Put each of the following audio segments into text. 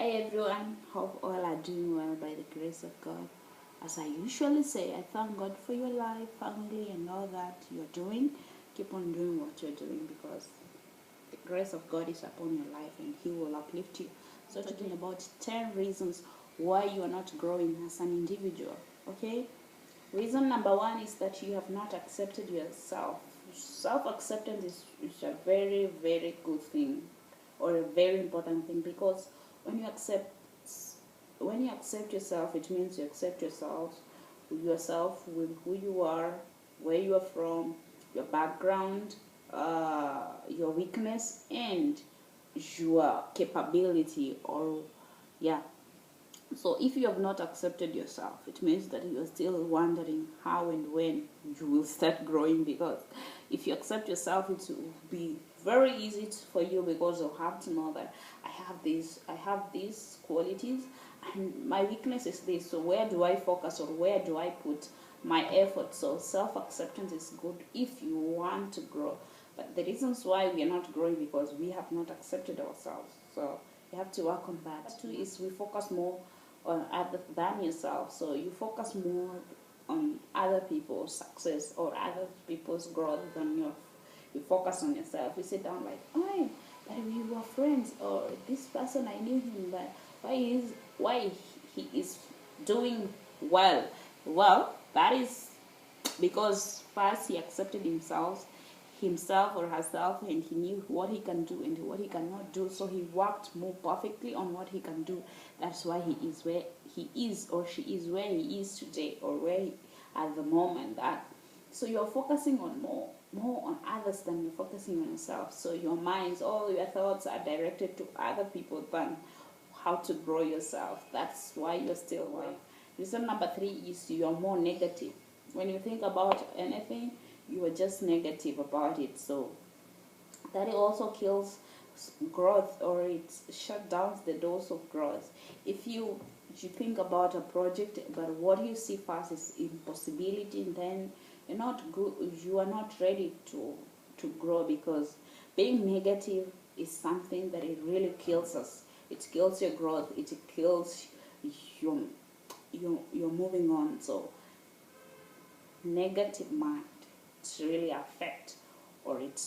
Hi everyone, hope all are doing well by the grace of God. As I usually say, I thank God for your life, family, and all that you're doing. Keep on doing what you're doing because the grace of God is upon your life and He will uplift you. So, talking about 10 reasons why you are not growing as an individual. Okay? Reason number one is that you have not accepted yourself. Self acceptance is a very, very good thing or a very important thing because when you accept yourself, it means you accept yourself with who you are, where you are from, your background, your weakness, and your capability. Or yeah, so if you have not accepted yourself, it means that you are still wondering how and when you will start growing. Because if you accept yourself, it will be very easy for you because you have to know that I have these qualities, and my weakness is this. So where do I focus, or where do I put my effort? So self-acceptance is good if you want to grow. But the reasons why we are not growing because we have not accepted ourselves. So you have to work on that. Two is we focus more on other than yourself. So you focus more on other people's success or other people's growth than you focus on yourself. You sit down like, oh, but we were friends, or this person I knew him, but why he is doing well? Well, that is because first he accepted himself or herself, and he knew what he can do and what he cannot do, so he worked more perfectly on what he can do. That's why he is where he is, or she is where he is today, or where he, at the moment that. So you're focusing on more on others than you're focusing on yourself. So your minds, all your thoughts are directed to other people than how to grow yourself. That's why you're still away. Reason number 3 is you're more negative. When you think about anything, you are just negative about it. So that also kills growth, or it shut down the doors of growth. If you think about a project, but what you see first is impossibility, then you're not good. You are not ready to grow, because being negative is something that it really kills us. It kills your growth. It kills your moving on. So negative mind, it's really affect, or it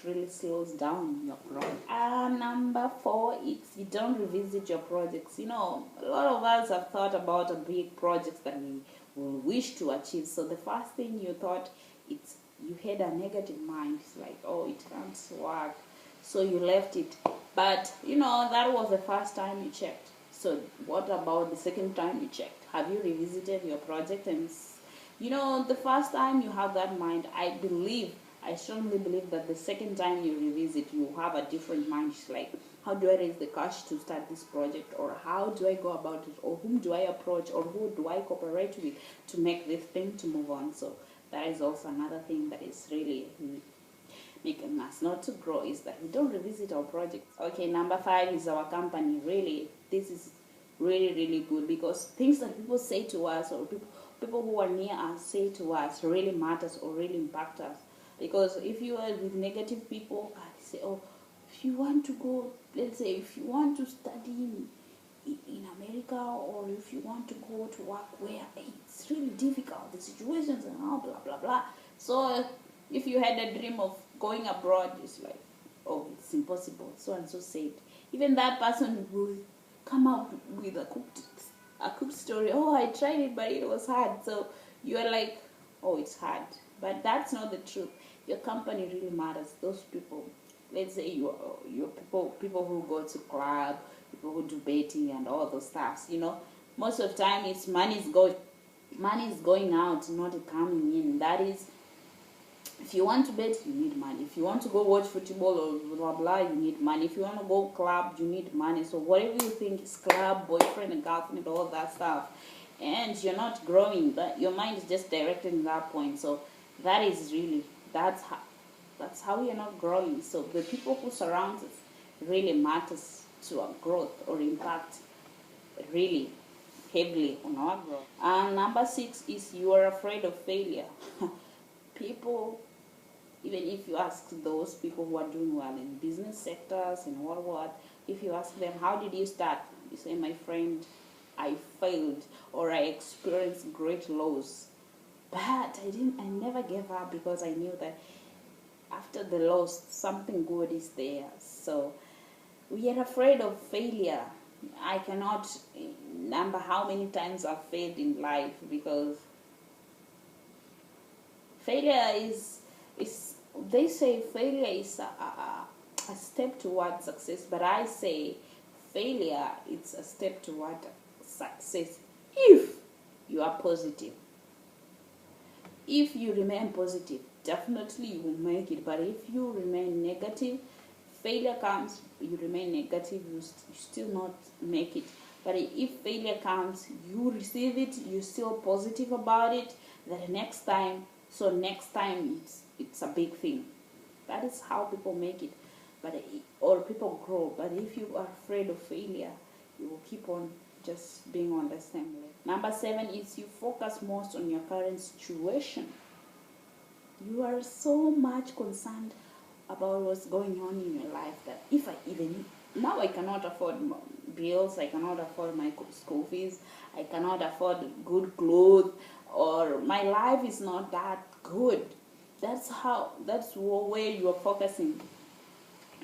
really slows down your growth. Number 4 is you don't revisit your projects. A lot of us have thought about a big project that we will wish to achieve. So the first thing you thought, it's you had a negative mind. It's like, oh, it can't work, so you left it. But that was the first time you checked. So what about the second time you checked? Have you revisited your project? And the first time you have that mind, I strongly believe that the second time you revisit, you have a different mind. It's like, how do I raise the cash to start this project? Or how do I go about it? Or whom do I approach? Or who do I cooperate with to make this thing to move on? So that is also another thing that is really making us not to grow, is that we don't revisit our projects. Okay, number 5 is our company. Really, this is really, really good, because things that people say to us, or people who are near us say to us, really matters or really impact us. Because if you are with negative people, they say, oh, if you want to go, let's say, if you want to study in America, or if you want to go to work where it's really difficult, the situations and all, blah, blah, blah. So if you had a dream of going abroad, it's like, oh, it's impossible. So and so said. Even that person will come up with a cooked story. Oh, I tried it, but it was hard. So you're like, oh, it's hard. But that's not the truth. Your company really matters. Those people, let's say your people who go to club, people who do betting and all those stuffs. Most of the time it's money is going out, not coming in. That is, if you want to bet, you need money. If you want to go watch football or blah blah, you need money. If you want to go club, you need money. So whatever you think is club, boyfriend and girlfriend, all that stuff, and you're not growing, that your mind is just directed in that point. So that is really that's how we are not growing. So the people who surround us really matters to our growth, or impact really heavily on our growth. And number 6 is you are afraid of failure. People, even if you ask those people who are doing well in business sectors and what, If you ask them, how did you start? You say, my friend, I failed, or I experienced great loss. But I never gave up, because I knew that after the loss, something good is there. So we are afraid of failure. I cannot number how many times I've failed in life, because failure is they say failure is a step toward success, but I say failure is a step toward success if you are positive. If you remain positive, definitely you will make it. But if you remain negative, failure comes, you remain negative, you still not make it. But if failure comes, you receive it, you're still positive about it, that next time, so next time it's a big thing. That is how people make it, or people grow. But if you are afraid of failure, you will keep on just being on the same way. Number 7 is you focus most on your current situation. You are so much concerned about what's going on in your life that if I even now I cannot afford bills, I cannot afford my school fees, I cannot afford good clothes, or my life is not that good. That's where you are focusing.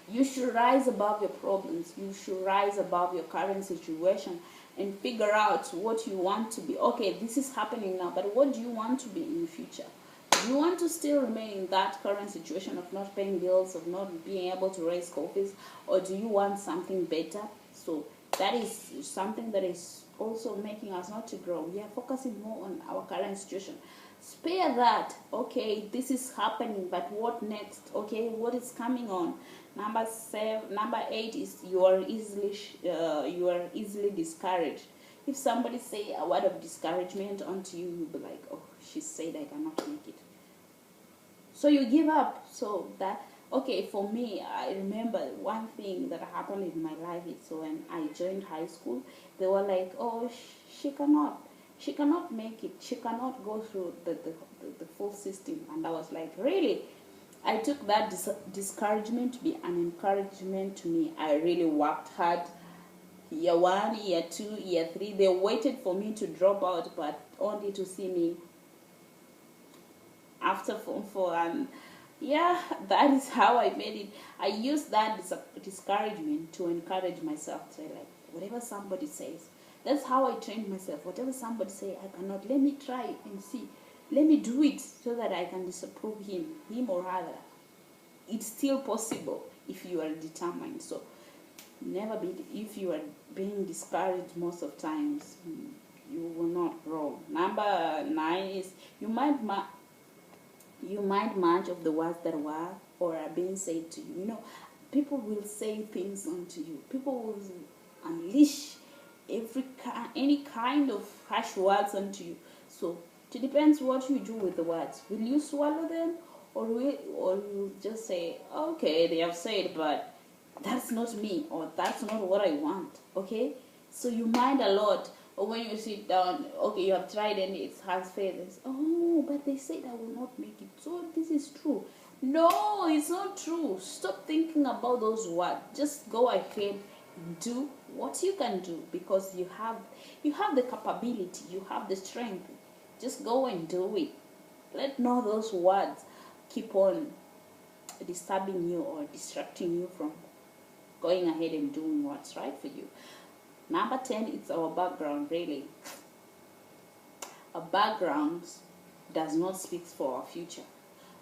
You should rise above your problems. You should rise above your current situation and figure out what you want to be. Okay, this is happening now, but what do you want to be in the future? Do you want to still remain in that current situation of not paying bills, of not being able to raise school fees, or do you want something better? So that is something that is also making us not to grow. We are focusing more on our current situation. Spare that. Okay, this is happening, but what next? Okay, what is coming on? Number 8 is you are easily discouraged. If somebody say a word of discouragement onto you, you'll be like, oh, she said I cannot make it. So you give up. So that, okay, for me, I remember one thing that happened in my life is when I joined high school, they were like, oh, she cannot make it. She cannot go through the full system. And I was like, really? I took that discouragement to be an encouragement to me. I really worked hard. Year 1, year 2, year 3, they waited for me to drop out, but only to see me after Form 4. And yeah, that is how I made it. I used that discouragement to encourage myself. Say, like, whatever somebody says, that's how I trained myself. Whatever somebody say I cannot, let me try and see. Let me do it so that I can disapprove him or her. It's still possible if you are determined. So never be, if you are being discouraged most of times, you will not grow. Number 9 is you mind much of the words that were or are being said to you. You know, people will say things unto you. People will unleash any kind of harsh words unto you. So it depends what you do with the words. Will you swallow them, or you just say, okay, they have said, but that's not me, or that's not what I want. Okay, so you mind a lot. Or when you sit down, okay, you have tried and it has failed. Oh, but they said I will not make it, so this is true. No, it's not true. Stop thinking about those words. Just go ahead, do what you can do, because you have the capability, you have the strength. Just go and do it. Let not those words keep on disturbing you or distracting you from going ahead and doing what's right for you. Number 10 is our background. Really, our background does not speak for our future,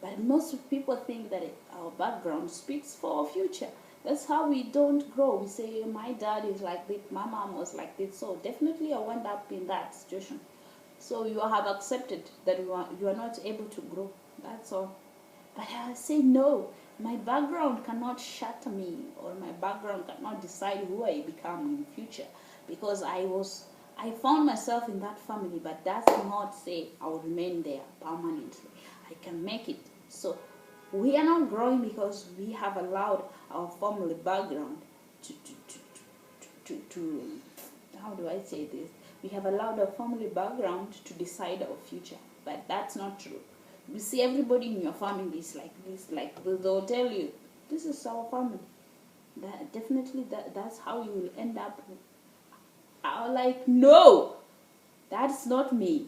but most people think that our background speaks for our future. That's how we don't grow. We say, my dad is like this, my mom was like this, so definitely I wound up in that situation. So you have accepted that you are not able to grow. That's all. But I say no. My background cannot shatter me, or my background cannot decide who I become in the future, because I found myself in that family, but does not say I will remain there permanently. I can make it. So we are not growing because we have allowed our family background to how do I say this? We have allowed our family background to decide our future, but that's not true. You see, everybody in your family is like this, they'll tell you, this is our family. That's how you will end up. I'm like, no, that's not me.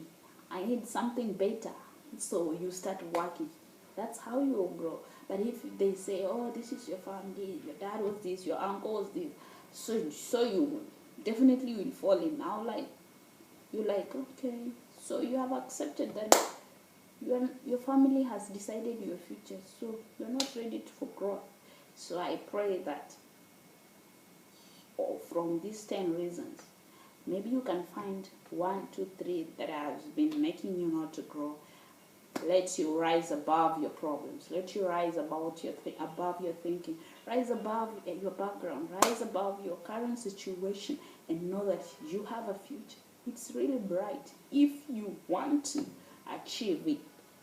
I need something better. So you start working. That's how you will grow. But if they say, oh, this is your family, your dad was this, your uncle was this, so you definitely will fall in. Now, like, you're like, okay, so you have accepted that your family has decided your future, so you're not ready for growth. So I pray that from these 10 reasons, maybe you can find 1, 2, 3 that has been making you not to grow. Let you rise above your problems. Let you rise above your thinking. Rise above your background. Rise above your current situation, and know that you have a future. It's really bright. If you want to achieve it,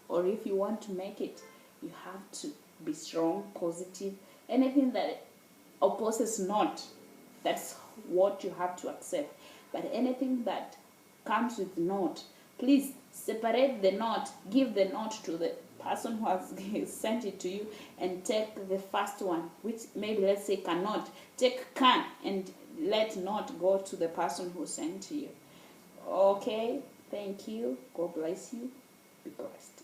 or if you want to make it, you have to be strong, positive. Anything that opposes not, that's what you have to accept. But anything that comes with not, please separate the not, give the not to the person who has sent it to you, and take the first one, which maybe let's say cannot. Take can and let not go to the person who sent to you. Okay, thank you. God bless you. Be blessed.